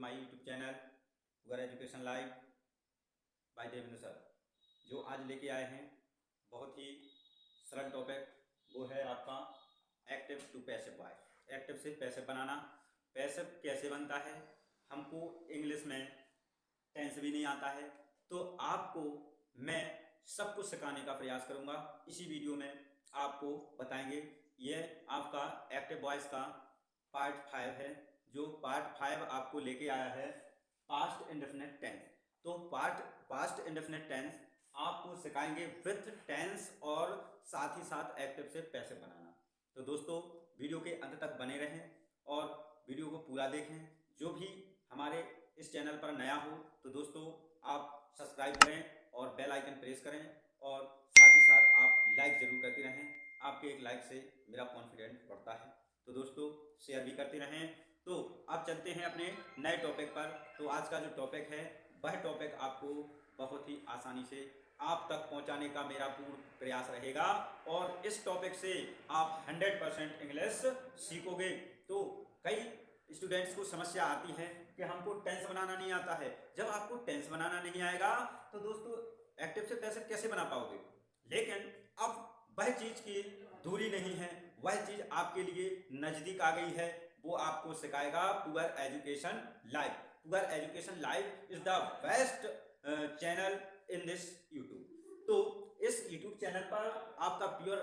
My YouTube channel पुगर education live by Devendra sir. जो आज लेके आए हैं बहुत ही सरल टॉपिक, वो है आपका active to passive voice. Active से पैसिव बनाना। पैसिव कैसे बनता है, हमको इंग्लिश में टेंस भी नहीं आता है, तो आपको मैं सब कुछ सिखाने का प्रयास करूंगा। इसी वीडियो में आपको बताएंगे। ये आपका एक्टिव वॉइस का पार्ट 5 है। जो पार्ट 5 आपको लेके आया है पास्ट इंडेफिनिट टेंस। तो पास्ट इंडेफिनिट टेंस आपको सिखाएंगे विथ टेंस और साथ ही साथ एक्टिव से पैसिव बनाना। तो दोस्तों वीडियो के अंत तक बने रहें और वीडियो को पूरा देखें। जो भी हमारे इस चैनल पर नया हो तो दोस्तों आप सब्सक्राइब करें और बेल आइकन प्रेस करें और साथ ही साथ आप लाइक जरूर करते रहें। आपके एक लाइक से मेरा कॉन्फिडेंस बढ़ता है। तो दोस्तों शेयर भी करते रहें। तो अब चलते हैं अपने नए टॉपिक पर। तो आज का जो टॉपिक है वह टॉपिक आपको बहुत ही आसानी से आप तक पहुंचाने का मेरा पूर्ण प्रयास रहेगा और इस टॉपिक से आप 100% इंग्लिश सीखोगे। तो कई स्टूडेंट्स को समस्या आती है कि हमको टेंस बनाना नहीं आता है। जब आपको टेंस बनाना नहीं आएगा तो दोस्तों एक्टिव से पैसिव कैसे बना पाओगे। लेकिन अब वह चीज की दूरी नहीं है, वह चीज आपके लिए नजदीक आ गई है। वो आपको सिखाएगा पुगर एजुकेशन लाइव। पुगर education live is the best channel in this YouTube. तो इस यूट्यूब चैनल पर आपका पुगर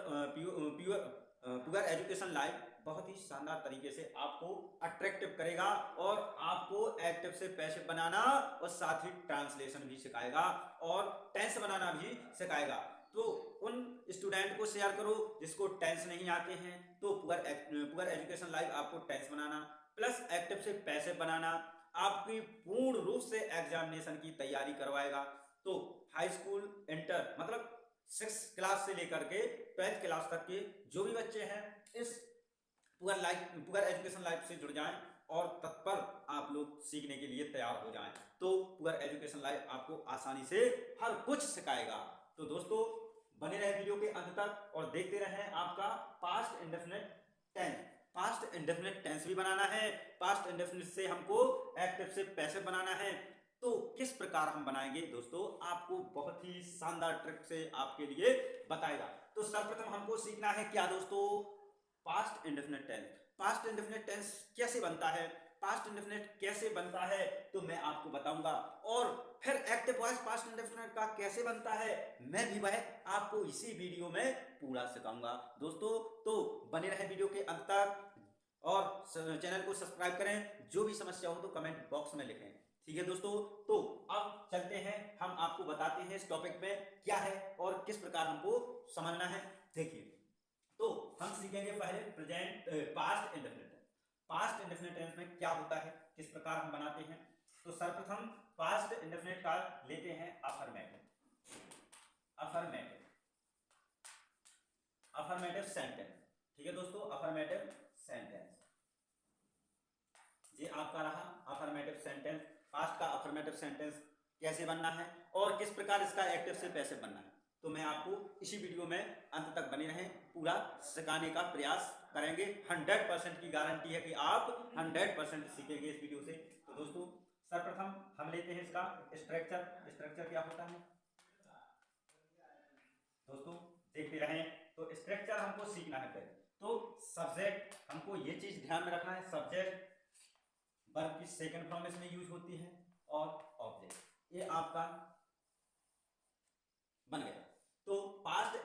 एजुकेशन लाइव बहुत ही शानदार तरीके से आपको अट्रैक्टिव करेगा और आपको एक्टिव से पैसिव बनाना और साथ ही ट्रांसलेशन भी सिखाएगा और टेंस बनाना भी सिखाएगा। तो उन स्टूडेंट को शेयर करो जिसको टेंस नहीं आते हैं। तो पुगर एजुकेशन लाइव आपको टेंस बनाना प्लस एक्टिव से पैसिव बनाना आपकी पूर्ण रूप से एग्जामिनेशन की तैयारी करवाएगा। तो हाई स्कूल इंटर मतलब 6th क्लास से लेकर के 12th क्लास तक के जो भी बच्चे हैं इस पुगर एजुकेशन लाइव से जुड़ जाएं और तत्पर आप लोग सीखने के लिए तैयार हो जाएं। तो पुगर एजुकेशन लाइव आपको आसानी से हर कुछ सिखाएगा। तो दोस्तों बने रहे वीडियो के अंत तक और देखते रहें आपका past indefinite tense. Past indefinite tense भी बनाना है, पास्ट इंडेफिनिट से हमको एक्टिव से पैसिव बनाना है। तो किस प्रकार हम बनाएंगे दोस्तों, आपको बहुत ही शानदार ट्रिक से आपके लिए बताएगा। तो सर्वप्रथम हमको सीखना है क्या दोस्तों, past indefinite tense. Past indefinite tense कैसे बनता है, पास्ट इंडेफिनिट कैसे बनता है तो मैं आपको बताऊंगा। और फिर एक्टिव वॉइस पास्ट इंडेफिनिट का कैसे बनता है मैं भी वह आपको इसी वीडियो में पूरा सिखाऊंगा दोस्तों। तो बने रहे वीडियो के अंत तक और चैनल को सब्सक्राइब करें। जो भी समस्या हो तो कमेंट बॉक्स में लिखें, ठीक है दोस्तों। तो अब चलते हैं, हम आपको बताते हैं इस टॉपिक में क्या है और किस प्रकार हमको समझना है। देखिए तो हम सीखेंगे पहले past indefinite tense. Past indefinite tense में क्या होता है, किस प्रकार हम बनाते हैं। तो सर्वप्रथम पास्ट इंडेफिनिट का लेते हैं अफर्मेटिव। अफर्मेटिव सेंटेंस, ठीक है दोस्तों। अफर्मेटिव सेंटेंस ये आपका रहा अफर्मेटिव सेंटेंस। पास्ट का अफर्मेटिव सेंटेंस कैसे बनना है और किस प्रकार इसका एक्टिव से पैसिव बनना है तो मैं आपको इसी वीडियो में अंत तक बने रहें, पूरा सिखाने का प्रयास करेंगे। 100% की गारंटी है कि आप 100% सीखेंगे इस वीडियो से। तो दोस्तों सर्वप्रथम हम लेते हैं इसका स्ट्रक्चर। स्ट्रक्चर क्या होता है दोस्तों, देखते रहें। तो स्ट्रक्चर हमको सीखना है पहले। तो सब्जेक्ट, हमको ये चीज ध्यान में रखना है, सब्जेक्ट वर्ब की सेकंड फॉर्म इसमें यूज होती है और ऑब्जेक्ट ये आपका बन गया। तो पास्ट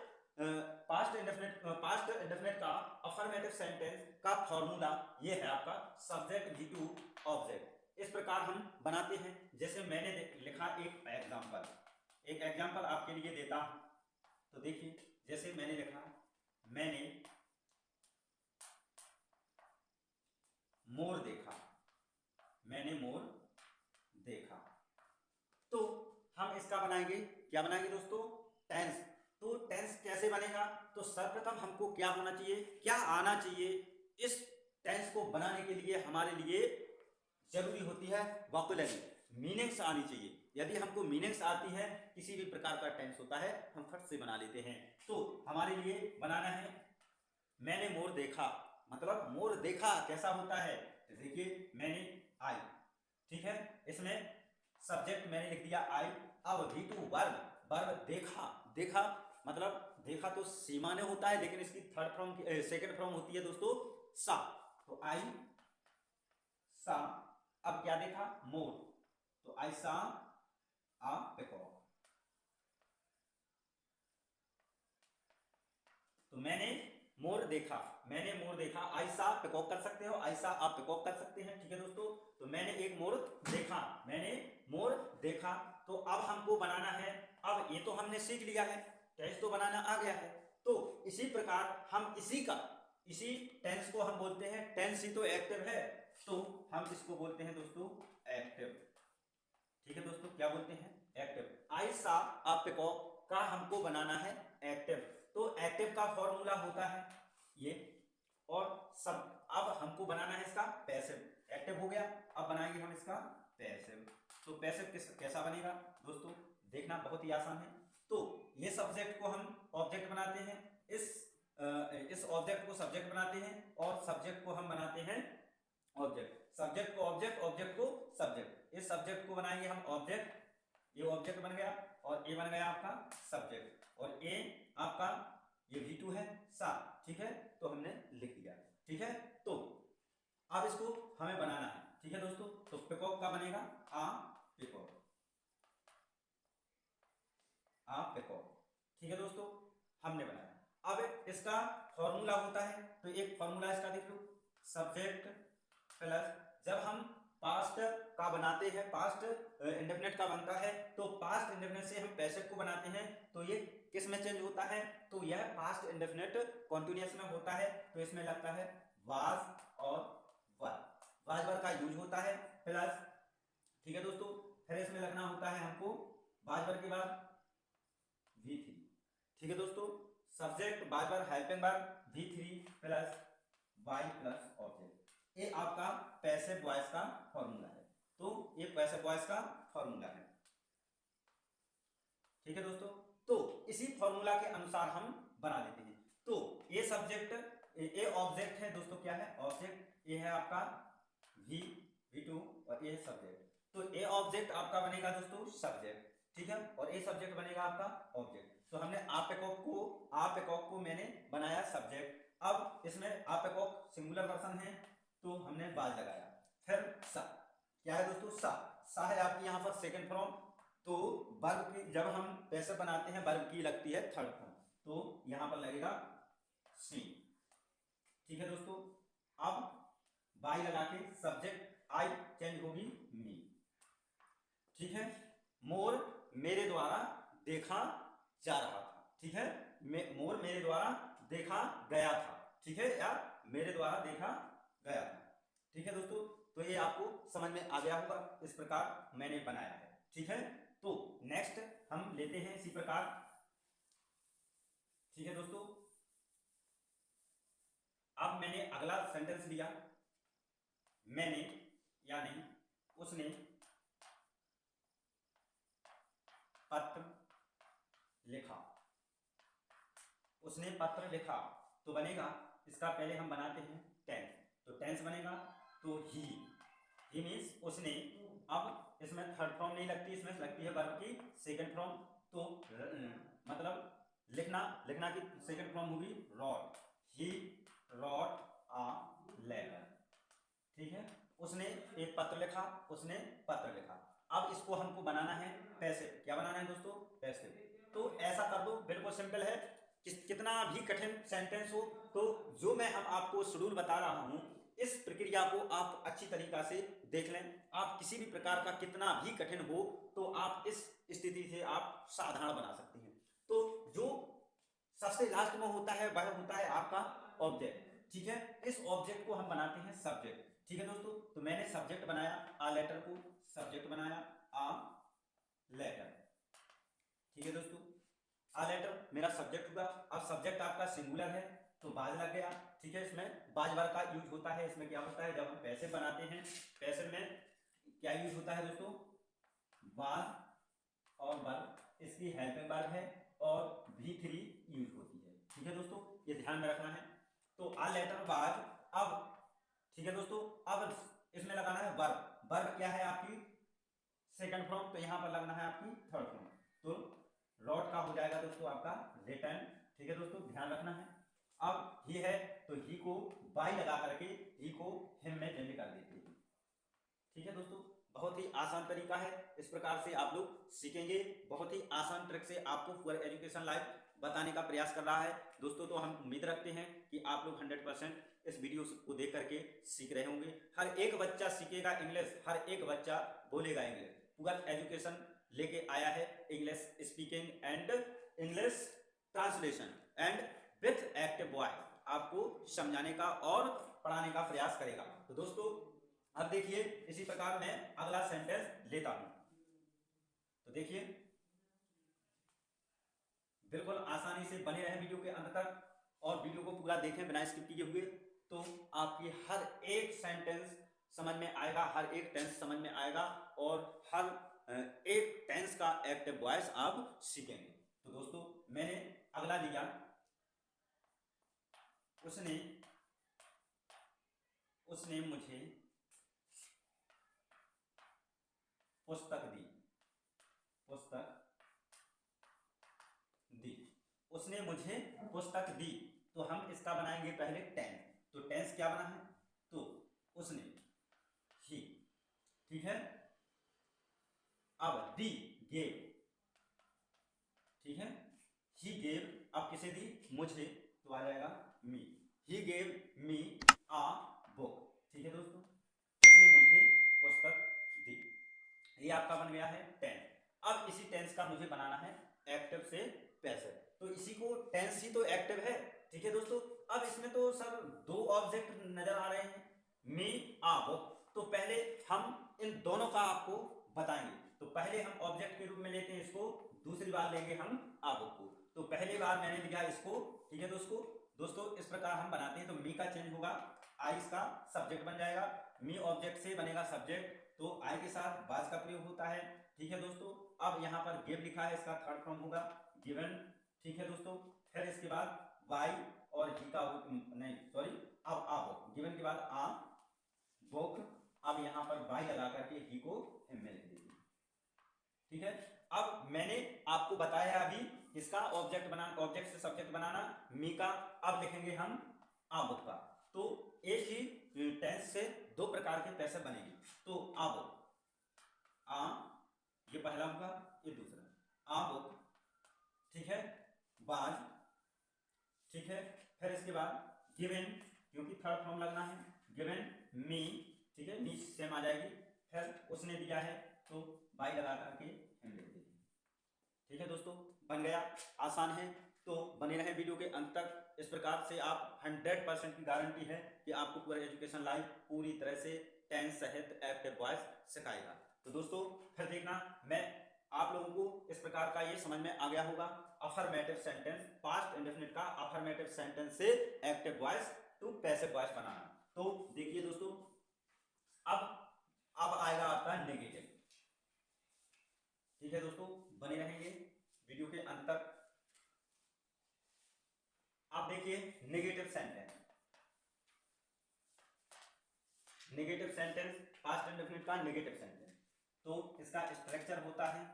इंडेफिनिट का अफर्मेटिव सेंटेंस का फॉर्मूला ये है आपका सब्जेक्ट वी टू ऑब्जेक्ट। इस प्रकार हम बनाते हैं। जैसे मैंने लिखा एक एग्जांपल आपके लिए देता हूं। तो देखिए जैसे मैंने लिखा, मैंने मोर देखा, मैंने मोर देखा। तो हम इसका बनाएंगे, क्या बनाएंगे दोस्तों, टेंस। तो टेंस कैसे बनेगा, तो सर्वप्रथम हमको क्या होना चाहिए, क्या आना चाहिए। इस टेंस को बनाने के लिए हमारे लिए जरूरी होती है वोकैबुलरी, मीनिंग्स आनी चाहिए। यदि हमको मीनिंग्स आती है, किसी भी प्रकार का टेंस होता है हम फट से बना लेते हैं। तो हमारे लिए बनाना है मैंने मोर देखा, मतलब मोर देखा कैसा होता है। देखिए मैंने आई, ठीक है। इसमें सब्जेक्ट मैंने लिख दिया आई। अब V2 वर्ब, वर्ब देखा, देखा मतलब देखा तो सी माने होता है, लेकिन इसकी थर्ड फॉर्म सेकंड फॉर्म होती है दोस्तों सा। तो आई सा। अब क्या देखा, मोर, तो आई सा आ पिकॉक। तो मैंने मोर देखा, मैंने मोर देखा, आई सा पिकॉक कर सकते हो, आई सा आप पिकॉक कर सकते हैं, ठीक है दोस्तों। तो मैंने एक मोर देखा, मैंने मोर देखा। तो अब हमको बनाना है, अब ये तो हमने सीख लिया है, टेंस तो बनाना आ गया है। तो इसी प्रकार हम इसी टेंस को हम बोलते हैं, टेंस ही तो एक्टिव है, तो हम इसको बोलते हैं दोस्तों एक्टिव, ठीक है दोस्तों। क्या बोलते हैं, एक्टिव। आई सा अ पिकॉक का हमको बनाना है एक्टिव। तो एक्टिव का फॉर्मूला होता है ये, और सब अब हमको बनाना है इसका पैसिव। एक्टिव हो गया, अब बनाएंगे हम इसका पैसिव। तो पैसिव कैसा बनेगा दोस्तों, देखना बहुत ही आसान है। तो ये सब्जेक्ट को हम ऑब्जेक्ट बनाते हैं, इस ऑब्जेक्ट को सब्जेक्ट बनाते हैं, और सब्जेक्ट को हम बनाते हैं ऑब्जेक्ट। सब्जेक्ट को ऑब्जेक्ट, ऑब्जेक्ट को सब्जेक्ट। इस सब्जेक्ट को बनाएंगे हम ऑब्जेक्ट, ये ऑब्जेक्ट बन गया, और ए बन गया आपका सब्जेक्ट, और ए आपका ये V2 है सा, ठीक है। तो हमने लिख दिया, ठीक है। तो अब इसको हमें बनाना है, ठीक है दोस्तों। तो पिकॉक का बनेगा आ पिकॉक, आ पिकॉक, ठीक है दोस्तों, हमने बनाया। अब इसका फॉर्मूला होता है, तो एक फॉर्मूला इसका देख लो, सब्जेक्ट प्लस, जब हम पास्ट का बनाते हैं, पास्ट इंडेफिनिट का बनता है, तो पास्ट इंडेफिनिट से हम पैसिव को बनाते हैं, तो ये किस में चेंज होता है, तो यह पास्ट इंडेफिनिट कॉन्टिन्यूअस में होता है, तो इसमें लगता है वाज और वर, वाज वर का यूज होता है प्लस, ठीक है दोस्तों। फिर इसमें लगना होता है हमको वाज वर के बाद V3, ठीक है दोस्तों। Subject was were helping verb V3 plus by plus object. ये आपका पैसिव वॉइस का फॉर्मूला है, तो ये पैसिव वॉइस का फॉर्मूला है, ठीक है दोस्तों। तो इसी फॉर्मूला के अनुसार हम बना लेते हैं। तो ये सब्जेक्ट, ये ऑब्जेक्ट है दोस्तों, क्या है ऑब्जेक्ट, ये है आपका V2, और ये सब्जेक्ट। तो ये ऑब्जेक्ट आपका बनेगा दोस्तों सब्जेक्ट, ठीक है, और ये सब्जेक्ट बनेगा आपका ऑब्जेक्ट। तो हमने आप पिकॉक को मैंने बनाया सब्जेक्ट। अब इसमें आप पिकॉक सिंगुलर पर्सन है, तो हमने बाज लगाया। फिर सा, क्या है दोस्तों सा है आपकी यहाँ पर सेकंड फॉर्म। तो वर्ब की जब हम पैसिव बनाते हैं, वर्ब की लगती है थर्ड फॉर्म, तो यहां पर लगेगा सी, ठीक है दोस्तों। अब बाई लगा के सब्जेक्ट आई चेंज होगी मी, ठीक है। मोर मेरे द्वारा देखा जा रहा था, ठीक है, मोर मेरे द्वारा देखा गया था, ठीक है, या मेरे द्वारा देखा गया था, ठीक है दोस्तों। तो ये आपको समझ में आ गया होगा, इस प्रकार मैंने बनाया है, ठीक है। तो नेक्स्ट हम लेते हैं इसी प्रकार, ठीक है दोस्तों। अब मैंने अगला सेंटेंस दिया, मैंने यानी उसने पत्र लिखा, उसने पत्र लिखा, तो बनेगा इसका पहले हम बनाते हैं टेंस। तो टेंस बनेगा तो ही मीन्स उसने। अब इसमें थर्ड फॉर्म नहीं लगती, इसमें लगती है वर्ब की सेकंड फॉर्म। तो मतलब लिखना की सेकंड फॉर्म होगी wrote, he wrote a letter, ठीक है। उसने एक पत्र लिखा, उसने पत्र लिखा। अब इसको हमको बनाना है पैसिव। क्या बनाना है दोस्तों, पैसिव। तो ऐसा कर दो, बिल्कुल सिंपल है, कितना भी कठिन सेंटेंस हो, तो जो मैं हम आपको शेड्यूल बता रहा हूं, इस प्रक्रिया को आप अच्छी तरीका से देख लें। आप किसी भी प्रकार का कितना भी कठिन हो, तो आप इस स्थिति से आप साधारण बना सकते हैं। तो जो सबसे लास्ट में होता है वह होता है आपका ऑब्जेक्ट, ठीक है। इस ऑब्जेक्ट को हम बनाते हैं सब्जेक्ट, ठीक है दोस्तों। तो मैंने सब्जेक्ट बनाया, आ लेटर को सब्जेक्ट बनाया, आ लेटर, ठीक है दोस्तों। आ लेटर मेरा सब्जेक्ट हुआ। अब सब्जेक्ट आपका सिंगुलर है, तो बाज लग गया, ठीक है। इसमें बाज वर्ब का यूज होता है। इसमें क्या होता है, जब हम पैसिव बनाते हैं, पैसिव में क्या यूज होता है दोस्तों, बाज और वर्ब, इसकी हेल्पिंग वर्ब है, और V3 यूज होती है, ठीक है दोस्तों, ये ध्यान में रखना है। तो आ लेटर बाज, अब ठीक है दोस्तों। अब इसमें लगाना है वर्ब। वर्ब क्या है आपकी सेकंड फॉर्म, तो यहाँ पर लगना है आपकी थर्ड फॉर्म। तो रॉट का हो जाएगा दोस्तों आपका रिटर्न। ठीक है दोस्तों, ध्यान रखना है। अब ही है तो ही को बाई लगा करके ही को हिम में चेंज कर देते हैं। ठीक है दोस्तों, बहुत ही आसान तरीका है, इस प्रकार से आप लोग सीखेंगे। बहुत ही आसान ट्रिक से आपको पूरा एजुकेशन लाइफ बताने का प्रयास कर रहा है दोस्तों। तो हम उम्मीद रखते हैं कि आप लोग 100% इस वीडियो को देख करके सीख रहे होंगे। हर एक बच्चा सीखेगा इंग्लिश, हर एक बच्चा बोलेगा इंग्लिश। पूरा एजुकेशन लेके आया है English speaking and English translation and with active voice, आपको समझाने का और पढ़ाने का प्रयास करेगा। तो दोस्तों अब देखिए, इसी प्रकार मैं अगला सेंटेंस लेता हूं। तो देखिए, बिल्कुल आसानी से बने रहे वीडियो के अंत तक और वीडियो को पूरा देखें बिना स्किप किए हुए, तो आपकी हर एक सेंटेंस समझ में आएगा, हर एक टेंस समझ में आएगा और हर एक टेंस का एक्टिव वॉइस आप सीखेंगे। तो दोस्तों मैंने अगला लिया, उसने मुझे पुस्तक दी, उसने मुझे पुस्तक दी। तो हम इसका बनाएंगे पहले टेंस। तो टेंस क्या बना है, तो उसने, ही, ठीक है। अब दी, गेव, ठीक है, ही गेव, अब किसे दी, मुझे, तो आ जाएगा मी। He gave me uh book. ठीक है दोस्तों, उसने मुझे पुस्तक दी, ये आपका बन गया है टेंस। अब इसी टेंस का मुझे बनाना है एक्टिव से पैसिव। तो इसी को टेंस ही तो एक्टिव है। ठीक है दोस्तों, अब इसमें तो सर दो ऑब्जेक्ट नजर आ रहे हैं, मी आ बुक। तो पहले हम इन दोनों का आपको बताएंगे। तो पहले हम ऑब्जेक्ट के रूप में लेते हैं इसको, दूसरी बार लेंगे हम आ बुक को। तो पहली बार मैंने लिया इसको, ठीक है दोस्तों इस प्रकार हम बनाते हैं। तो मी का चेंज होगा, आई इसका सब्जेक्ट बन जाएगा, मी ऑब्जेक्ट से बनेगा सब्जेक्ट, तो आई के साथ बाज का प्रयोग होता है। ठीक है दोस्तों, अब यहाँ पर गिव लिखा है, इसका थर्ड फॉर्म होगा गिवन। ठीक है दोस्तों, फिर इसके बाद बाई और ही का नहीं सॉरी, अब आ बुक, गिवन के बाद आ बुक। अब यहाँ पर बाई लगा करके ही को हिम में लिख दीजिए। ठीक है, अब मैंने आपको बताया अभी इसका ऑब्जेक्ट बनाना, ऑब्जेक्ट से सब्जेक्ट बनाना मी का। अब लिखेंगे हम आ बुक का। तो एक ही टेंस से दो प्रकार के पैसे बनेंगे। तो आ बुक, आ, ये पहला होगा, ये दूसरा, आ बुक, ठीक है, बाज, ठीक है, फिर इसके बाद गिवन, क्योंकि थर्ड फॉर्म लगना है, गिवन मी, ठीक है, मी सेम आ जाएगी, फिर उसने दिया है तो बाई लगा करके हम लिख देंगे। ठीक है दोस्तों, बन गया, आसान है। तो बने रहे वीडियो के अंत तक। इस प्रकार से आप 100% की गारंटी है कि आपको पूरा एजुकेशन लाइफ पूरी तरह से टेंस सहित एक्टिव वॉइस सिखाएगा। तो दोस्तों फिर देखना, मैं आप लोगों को इस प्रकार का ये समझ में आ गया होगा, अफर्मेटिव सेंटेंस, पास्ट इंडेफिनिट का अफर्मेटिव सेंटेंस से active voice to passive voice बनाना। तो देखिए दोस्तों, अब आएगा आपका नेगेटिव। ठीक है दोस्तों, बने रहेंगे वीडियो के अंत तक। आप देखिए negative sentence, negative sentence, past indefinite का नेगेटिव सेंटेंस। तो इसका स्ट्रक्चर होता है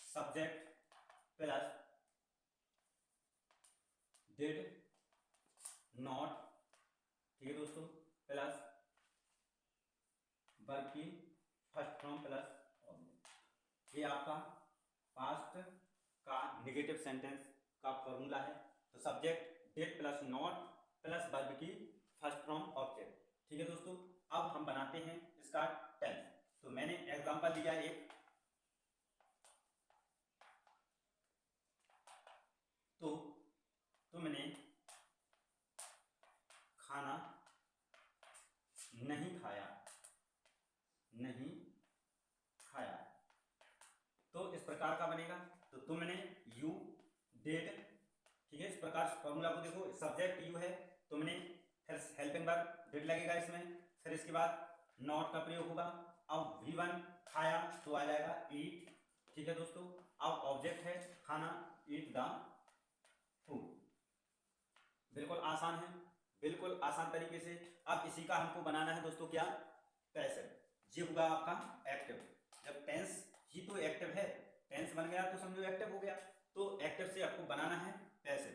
सब्जेक्ट प्लस डिड नॉट, ठीक है दोस्तों, प्लस वर्ब की फर्स्ट फॉर्म प्लस ऑब्जेक्ट। ये आपका पास्ट का नेगेटिव सेंटेंस का फॉर्मूला है। तो subject did plus not plus verb की फर्स्ट फॉर्म ऑब्जेक्ट। ठीक है दोस्तों, अब हम बनाते हैं इसका टेंस। तो मैंने एग्जांपल दिया एक, तो तुमने खाना नहीं खाया, नहीं खाया। तो इस प्रकार का बनेगा। तो तुमने, यू डिड, ठीक है, इस प्रकार फॉर्मूला को देखो, सब्जेक्ट यू है, तुमने, फिर हेल्पिंग वर्ब डिड लगेगा इसमें, फिर इसके बाद नॉट का प्रयोग होगा। अब V1 खाया तो आ जाएगा ईट। ठीक है दोस्तों, अब ऑब्जेक्ट है खाना, ईट द फूड। बिल्कुल आसान है, बिल्कुल आसान तरीके से। अब इसी का हमको बनाना है दोस्तों क्या, पैसिव। ये होगा आपका एक्टिव। जब टेंस ही तो एक्टिव है, टेंस बन गया तो समझो एक्टिव हो गया। तो एक्टिव से आपको बनाना है पैसिव।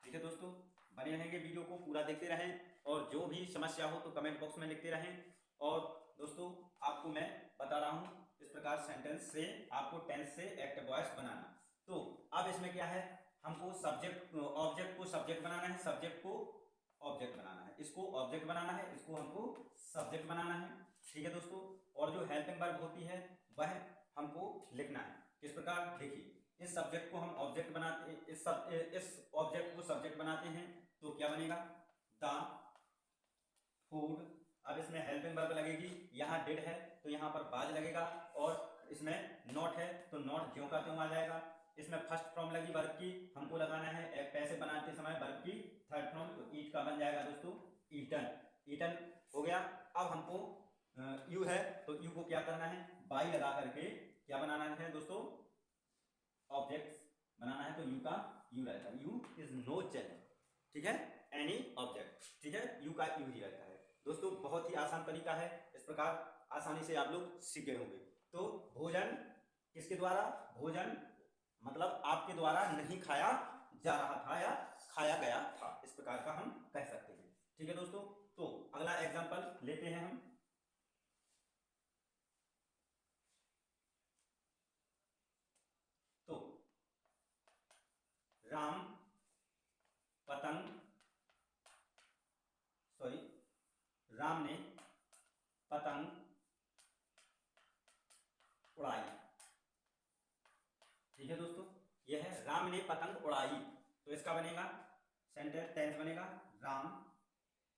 ठीक है दोस्तों, बने रहेंगे, वीडियो को पूरा देखते रहें, और जो भी समस्या हो तो कमेंट बॉक्स में लिखते रहें। और दोस्तों आपको मैं बता रहा हूँ इस प्रकार सेंटेंस से आपको टेंस से एक्टिव वॉइस बनाना। तो अब इसमें क्या है, हमको सब्जेक्ट ऑब्जेक्ट को सब्जेक्ट बनाना है, सब्जेक्ट को ऑब्जेक्ट बनाना है, इसको ऑब्जेक्ट बनाना है, इसको हमको सब्जेक्ट बनाना है। ठीक है दोस्तों, और जो हेल्पिंग वर्ब होती है वह हमको लिखना है। किस प्रकार, देखिए, इस सब्जेक्ट को हम ऑब्जेक्ट बनाते, इस ऑब्जेक्ट को सब्जेक्ट बनाते हैं तो क्या बनेगा, द फूड। अब इसमें हेल्पिंग वर्ब लगेगी, यहाँ डिड है तो यहाँ पर बाज लगेगा, और इसमें नॉट है तो नॉट ज्यों का त्यों आ जाएगा। इसमें फर्स्ट फॉर्म लगी वर्ब की, हमको लगाना है पैसे बनाते समय वर्ब की थर्ड फॉर्म, तो ईट का बन जाएगा दोस्तों ईटन। ईटन हो गया। अब हमको यू है तो यू को क्या करना है, बाई लगा करके क्या बनाना है दोस्तों, ऑब्जेक्ट बनाना है। तो यू का यू रहता है, यू इज नो चैलेंज। ठीक है, एनी ऑब्जेक्ट। ठीक है, यू का यू ही रहता है। दोस्तों बहुत ही आसान तरीका है, इस प्रकार आसानी से आप लोग सीख गए होंगे। तो भोजन किसके द्वारा, भोजन मतलब आपके द्वारा नहीं खाया जा रहा था या खाया गया था, इस प्रकार का हम कह सकते हैं। ठीक है दोस्तों, तो अगला एग्जांपल लेते हैं हम। तो राम पतंग, सॉरी, राम ने पतंग उड़ाई। ठीक है दोस्तों, यह है राम ने पतंग उड़ाई, तो इसका बनेगा सेंटेंस टेंस बनेगा राम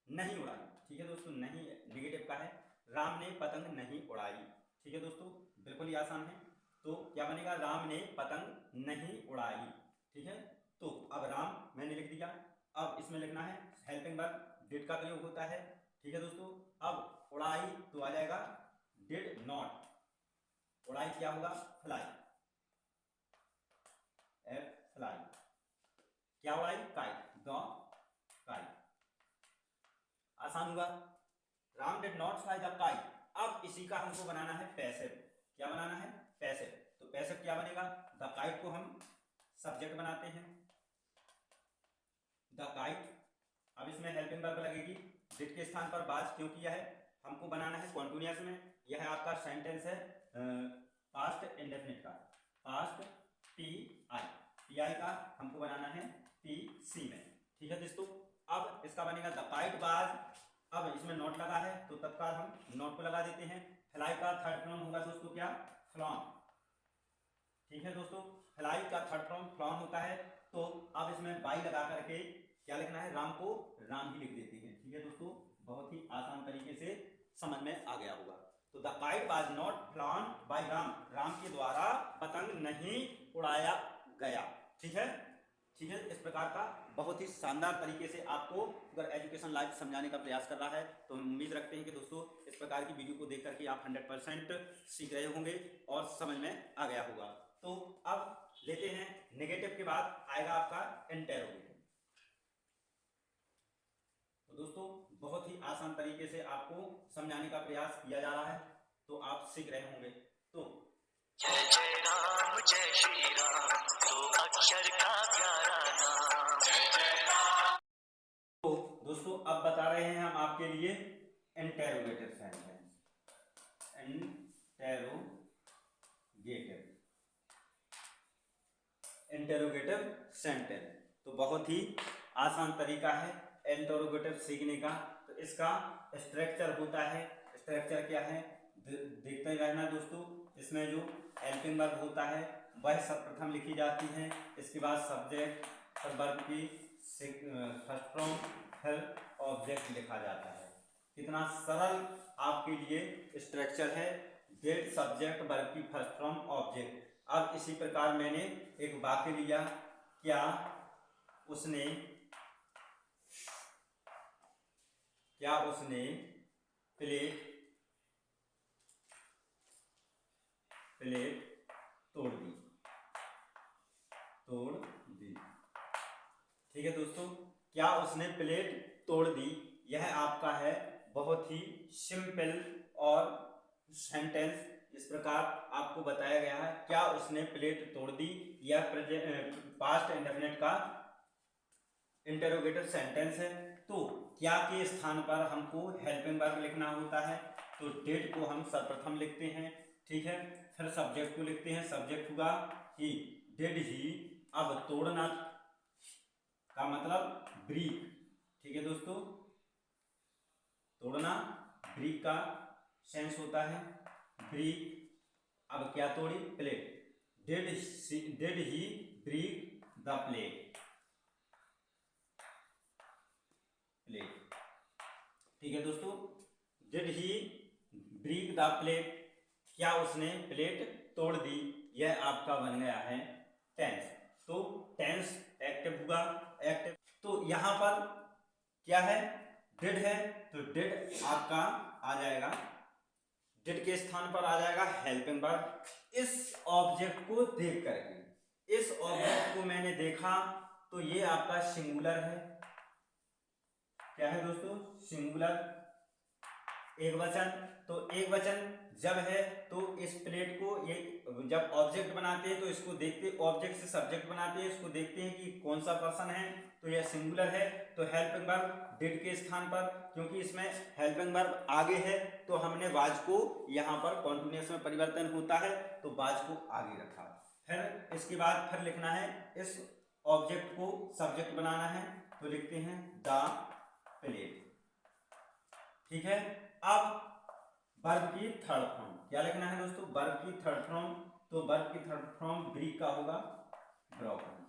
नहीं उड़ाई। ठीक है दोस्तों, नहीं नेगेटिव का है, राम ने पतंग नहीं उड़ाई। ठीक है दोस्तों, बिल्कुल ही आसान है। तो क्या बनेगा, राम ने पतंग नहीं उड़ाई। ठीक है, तो अब राम मैंने लिख दिया, अब इसमें लिखना है हेल्पिंग वर्ब, डिड का प्रयोग होता है। ठीक है दोस्तों, अब उड़ाई तो आ जाएगा डिड नॉट, उड़ाई क्या होगा, फ्लाई, एफ फ्लाई, क्या उड़ाई, काइट, द काइट। आसान हुआ, Ram did not fly the kite. अब इसी का हमको बनाना है पैसिव। क्या बनाना है, पैसिव। तो पैसिव क्या बनेगा, द काइट को हम सब्जेक्ट बनाते हैं, द काइट। अब इसमें हेल्पिंग वर्ब लगेगी, डिड के स्थान पर बाज क्यों किया है, हमको बनाना है कॉन्टिन्यूअस में। यह आपका सेंटेंस है पास्ट इंडेफिनिट का, past P I, P I का हमको बनाना है पी सी में। ठीक है दोस्तों, अब इसका बनेगा द काइट बाज। अब इसमें नोट लगा है तो तत्काल हम नोट को लगा देते हैं। फ्लाई का थर्ड फॉर्म होगा दोस्तों क्या, फ्लॉन। ठीक है दोस्तों, फ्लाई का थर्ड फॉर्म फ्लॉन होता है। तो अब इसमें बाई लगा करके क्या लिखना है, राम को राम ही लिख देते हैं। ठीक है दोस्तों, बहुत ही आसान तरीके से समझ में आ गया होगा। तो the kite was not flown by Ram, Ram के द्वारा पतंग नहीं उड़ाया गया। ठीक है, ठीक है, इस प्रकार का बहुत ही शानदार तरीके से आपको अगर एजुकेशन लाइफ समझाने का प्रयास कर रहा है, तो हम उम्मीद रखते हैं कि दोस्तों इस प्रकार की वीडियो को देख करके आप 100% सीख रहे होंगे और समझ में आ गया होगा। तो अब लेते हैं नेगेटिव के बाद आएगा आपका इंटेरोगेटिव। तो दोस्तों बहुत ही आसान तरीके से आपको समझाने का प्रयास किया जा रहा है, तो आप सीख रहे होंगे। तो जय जय राम जय श्री राम, दो अक्षर का प्यारा नाम, जय जय राम। तो दोस्तों अब बता रहे हैं हम आपके लिए इंटेरोगेटिव सेंटेंस, इंटेरोगेटिव सेंटेंस। तो बहुत ही आसान तरीका है इंटेरोगेटिव सीखने का। तो इसका स्ट्रक्चर होता है, स्ट्रक्चर क्या है देखते रहना दोस्तों। इसमें जो हेल्पिंग वर्ब होता है वह सर्वप्रथम लिखी जाती है, इसके बाद सब्जेक्ट और वर्ब की फर्स्ट फॉर्म, फिर ऑब्जेक्ट लिखा जाता है। कितना सरल आपके लिए स्ट्रक्चर है, डेट सब्जेक्ट वर्ब की फर्स्ट फॉर्म ऑब्जेक्ट। अब इसी प्रकार मैंने एक वाक्य लिया, क्या उसने प्लेट तोड़ दी। ठीक है दोस्तों, क्या उसने प्लेट तोड़ दी, यह आपका है बहुत ही सिंपल और सेंटेंस इस प्रकार आपको बताया गया है। क्या उसने प्लेट तोड़ दी, या पास्ट इंडेफिनिट का इंटरोगेटिव सेंटेंस है। तो क्या के स्थान पर हमको हेल्पिंग वर्ब लिखना होता है, तो डिड को हम सर्वप्रथम लिखते हैं, ठीक है। फिर सब्जेक्ट को लिखते हैं, सब्जेक्ट हुआ ही, डिड ही। अब तोड़ना का मतलब ब्रीक, ठीक है दोस्तों, तोड़ना ब्रीक का सेंस होता है, ब्रीक। अब क्या तोड़ी, plate, did he break the plate, ठीक है दोस्तों, did he break the plate, क्या उसने प्लेट तोड़ दी, यह आपका बन गया है टेंस। तो टेंस एक्टिव हुआ, एक्टिव। तो यहां पर क्या है, डिड है, तो डिड आपका आ जाएगा, डिड के स्थान पर आ जाएगा हेल्पिंग वर्ब। इस ऑब्जेक्ट को देख करके, इस ऑब्जेक्ट को मैंने देखा, तो ये आपका सिंगुलर है। क्या है दोस्तों, सिंगुलर, एक वचन। तो एक वचन जब है तो इस प्लेट को, ये जब ऑब्जेक्ट बनाते हैं तो इसको देखते, ऑब्जेक्ट से सब्जेक्ट बनाते हैं, इसको देखते हैं कि कौन सा पर्सन है, तो यह सिंगुलर है। तो हेल्पिंग वर्ब डिड के स्थान पर, क्योंकि इसमें हेल्पिंग वर्ब आगे है, तो हमने वाज को यहाँ पर कॉन्टिन्यूअस में परिवर्तन होता है, तो वाज को आगे रखा। फिर इसके बाद फिर लिखना है, इस ऑब्जेक्ट को सब्जेक्ट बनाना है, तो लिखते हैं द प्लेट, ठीक है। अब वर्ब की थर्ड फॉर्म क्या लिखना है दोस्तों, वर्ब की थर्ड फॉर्म, तो वर्ब की थर्ड फॉर्म ब्रीक का होगा ब्रोकन,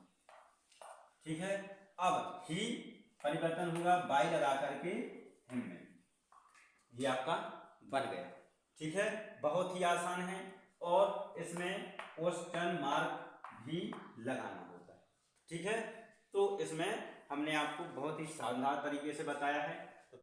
ठीक है। अब ही परिवर्तन होगा बाई लगा करके हिम में, ये आपका बन गया, ठीक है। बहुत ही आसान है, और इसमें क्वेश्चन मार्क भी लगाना होता है, ठीक है। तो इसमें हमने आपको बहुत ही शानदार तरीके से बताया है।